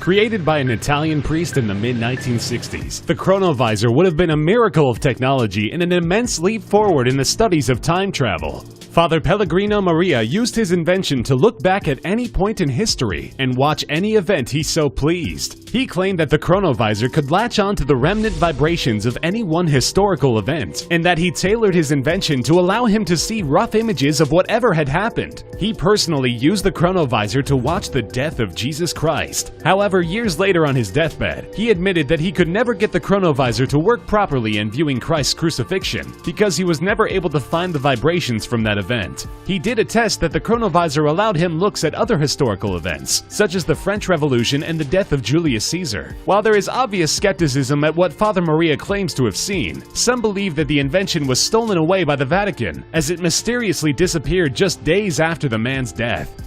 Created by an Italian priest in the mid-1960s, the chronovisor would have been a miracle of technology and an immense leap forward in the studies of time travel. Father Pellegrino Maria used his invention to look back at any point in history and watch any event he so pleased. He claimed that the chronovisor could latch on to the remnant vibrations of any one historical event, and that he tailored his invention to allow him to see rough images of whatever had happened. He personally used the chronovisor to watch the death of Jesus Christ. However, years later on his deathbed, he admitted that he could never get the chronovisor to work properly in viewing Christ's crucifixion because he was never able to find the vibrations from that event. He did attest that the chronovisor allowed him looks at other historical events, such as the French Revolution and the death of Julius Caesar. While there is obvious skepticism at what Father Maria claims to have seen, some believe that the invention was stolen away by the Vatican, as it mysteriously disappeared just days after the man's death.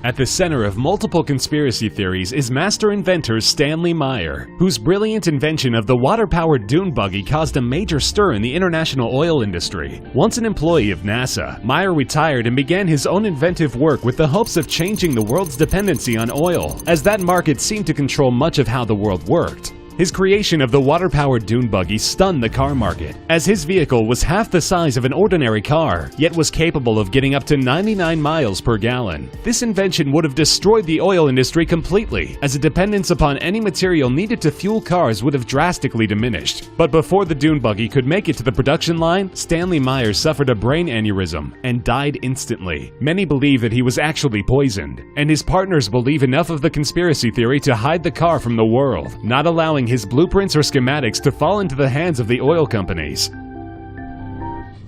At the center of multiple conspiracy theories is master inventor Stanley Meyer, whose brilliant invention of the water-powered dune buggy caused a major stir in the international oil industry. Once an employee of NASA, Meyer retired and began his own inventive work with the hopes of changing the world's dependency on oil, as that market seemed to control much of how the world worked. His creation of the water-powered dune buggy stunned the car market, as his vehicle was half the size of an ordinary car, yet was capable of getting up to 99 miles per gallon. This invention would have destroyed the oil industry completely, as a dependence upon any material needed to fuel cars would have drastically diminished. But before the dune buggy could make it to the production line, Stanley Meyer suffered a brain aneurysm and died instantly. Many believe that he was actually poisoned, and his partners believe enough of the conspiracy theory to hide the car from the world, not allowing his blueprints or schematics to fall into the hands of the oil companies.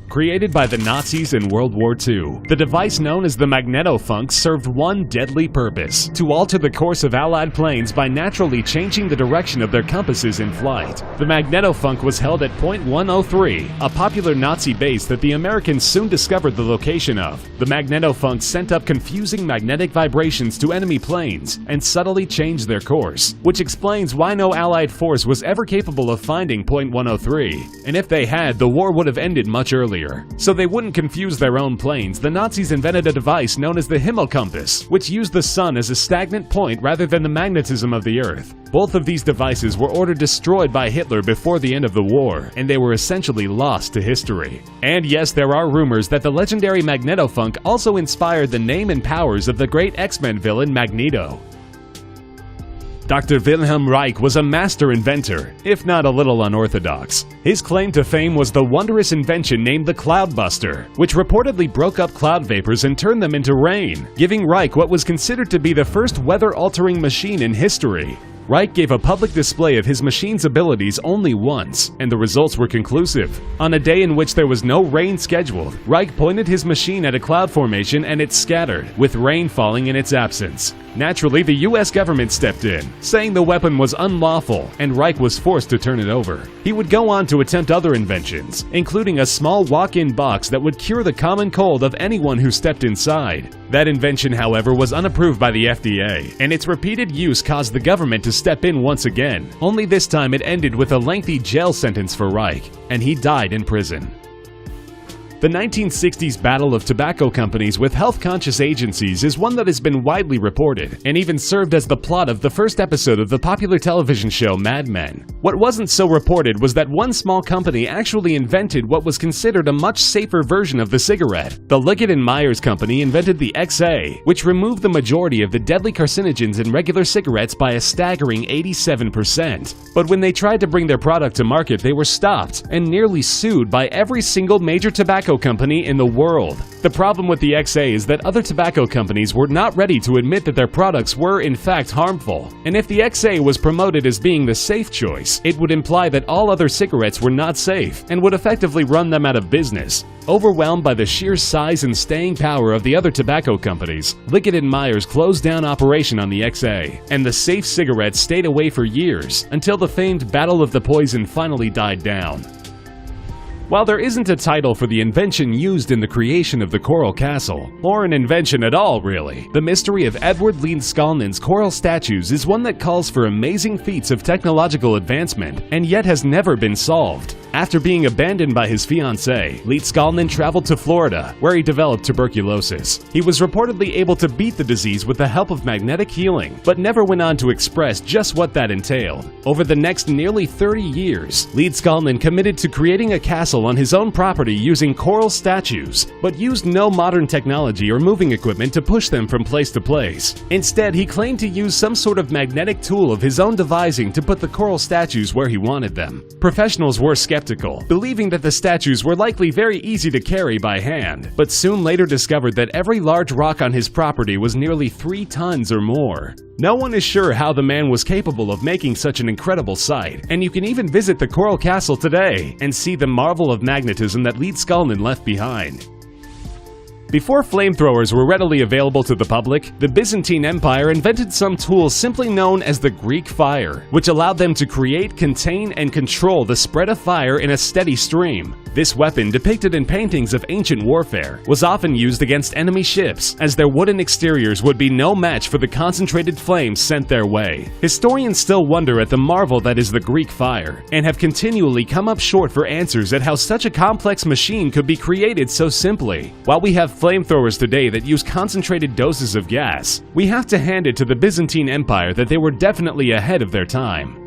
Created by the Nazis in World War II, the device known as the magnetofunk served one deadly purpose: to alter the course of Allied planes by naturally changing the direction of their compasses in flight. The magnetofunk was held at Point 103, a popular Nazi base that the Americans soon discovered the location of. The magnetofunk sent up confusing magnetic vibrations to enemy planes and subtly changed their course, which explains why no Allied force was ever capable of finding Point 103. And if they had, the war would have ended much earlier. So they wouldn't confuse their own planes, the Nazis invented a device known as the Himmelkompass, which used the sun as a stagnant point rather than the magnetism of the Earth. Both of these devices were ordered destroyed by Hitler before the end of the war, and they were essentially lost to history. And yes, there are rumors that the legendary magnetofunk also inspired the name and powers of the great X-Men villain Magneto. Dr. Wilhelm Reich was a master inventor, if not a little unorthodox. His claim to fame was the wondrous invention named the Cloudbuster, which reportedly broke up cloud vapors and turned them into rain, giving Reich what was considered to be the first weather-altering machine in history. Reich gave a public display of his machine's abilities only once, and the results were conclusive. On a day in which there was no rain scheduled, Reich pointed his machine at a cloud formation and it scattered, with rain falling in its absence. Naturally, the US government stepped in, saying the weapon was unlawful, and Reich was forced to turn it over. He would go on to attempt other inventions, including a small walk-in box that would cure the common cold of anyone who stepped inside. That invention, however, was unapproved by the FDA, and its repeated use caused the government to step in once again. Only this time it ended with a lengthy jail sentence for Reich, and he died in prison. The 1960s battle of tobacco companies with health-conscious agencies is one that has been widely reported, and even served as the plot of the first episode of the popular television show Mad Men. What wasn't so reported was that one small company actually invented what was considered a much safer version of the cigarette. The Liggett & Myers company invented the XA, which removed the majority of the deadly carcinogens in regular cigarettes by a staggering 87%. But when they tried to bring their product to market, they were stopped and nearly sued by every single major tobacco company in the world. The problem with the XA is that other tobacco companies were not ready to admit that their products were in fact harmful. And if the XA was promoted as being the safe choice, it would imply that all other cigarettes were not safe and would effectively run them out of business. Overwhelmed by the sheer size and staying power of the other tobacco companies, Liggett & Myers closed down operation on the XA, and the safe cigarettes stayed away for years until the famed Battle of the Poison finally died down. While there isn't a title for the invention used in the creation of the Coral Castle, or an invention at all really, the mystery of Edward Lee Skalnin's coral statues is one that calls for amazing feats of technological advancement and yet has never been solved. After being abandoned by his fiancée, Leet-Skalnin traveled to Florida, where he developed tuberculosis. He was reportedly able to beat the disease with the help of magnetic healing, but never went on to express just what that entailed. Over the next nearly 30 years, Leet-Skalnin committed to creating a castle on his own property using coral statues, but used no modern technology or moving equipment to push them from place to place. Instead, he claimed to use some sort of magnetic tool of his own devising to put the coral statues where he wanted them. Professionals were skeptical, believing that the statues were likely very easy to carry by hand, but soon later discovered that every large rock on his property was nearly 3 tons or more. No one is sure how the man was capable of making such an incredible sight, and you can even visit the Coral Castle today and see the marvel of magnetism that Leet-Skalnin left behind. Before flamethrowers were readily available to the public, the Byzantine Empire invented some tools simply known as the Greek fire, which allowed them to create, contain, and control the spread of fire in a steady stream. This weapon, depicted in paintings of ancient warfare, was often used against enemy ships, as their wooden exteriors would be no match for the concentrated flames sent their way. Historians still wonder at the marvel that is the Greek fire, and have continually come up short for answers at how such a complex machine could be created so simply. While we have flamethrowers today that use concentrated doses of gas, we have to hand it to the Byzantine Empire that they were definitely ahead of their time.